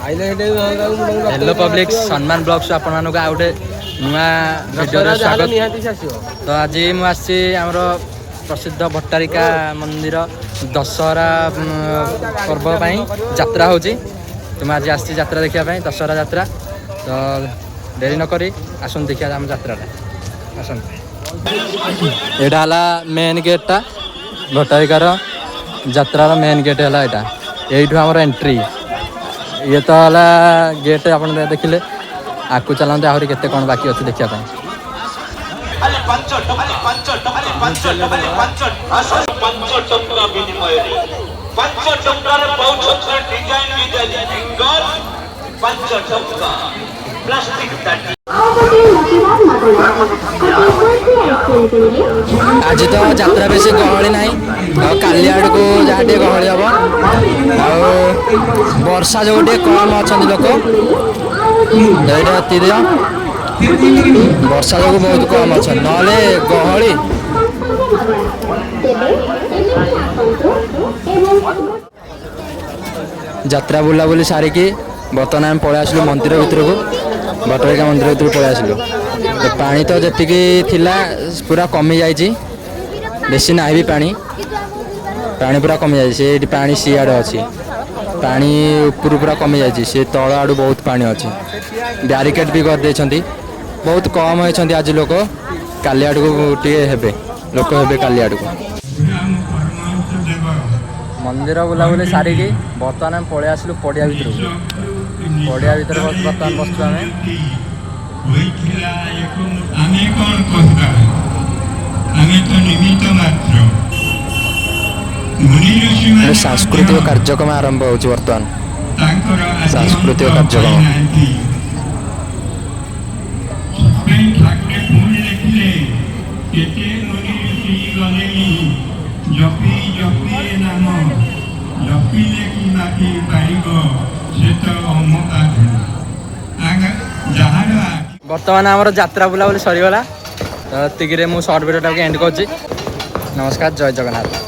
Hello public सम्मान blogs आपण मानक आ गोटे नुआ वीडियो स्वागत। तो आज मुझे आमर प्रसिद्ध भट्टारिका मंदिर दशहरा पर्व यात्रा होची। तो मैं आज आसी यात्रा देखा दशहरा यात्रा। तो देरी नक आसन देखा आम यात्रा आसन। यहाँ मेन गेटा भट्टारिकार यात्रार मेन गेट है यहाँ यू आम एंट्री। ये तो है गेट आप देखिले आकु चलाते आहरी केते कौन बाकी अच्छे देखा आज तो यात्रा बेस गहली ना काली आड़ को जहाँ टे गहली हम वर्षा जो टे कम अच्छा लोक वर्षा जो बहुत कम अच्छा ना गहली। यात्रा बुलाबुली सारिकी बर्तमान आम पलि आसलु मंदिर भितर को भट्टारिका मंदिर भितर पलि आसलु। तो पानी तो जी थिला पूरा कमी जाइए बेसी ना भी पानी पूरा कमी जाए पानी सीआड़े अच्छी पानी ऊपर पूरा कमी जाइए सी तल आड़ू बहुत पानी अच्छी ब्यारिकेड भी कर देछंती बहुत कम होती आज लोक काली आड़ को टे लोक हे काली आड़ को मंदिर बुलाबुली सारिकी बर्तमान आम पलि आसलु पड़िया भितर बर्तमान बसु आम सांस्कृतिक कार्यक्रम आरंभ हो बर्तमान सांस्कृतिक कार्यक्रम बर्तमान आमर यात्रा बुलाबुली सरीगला। तो मुझे सर्ट वीडियो एंड कर। नमस्कार, जय जगन्नाथ।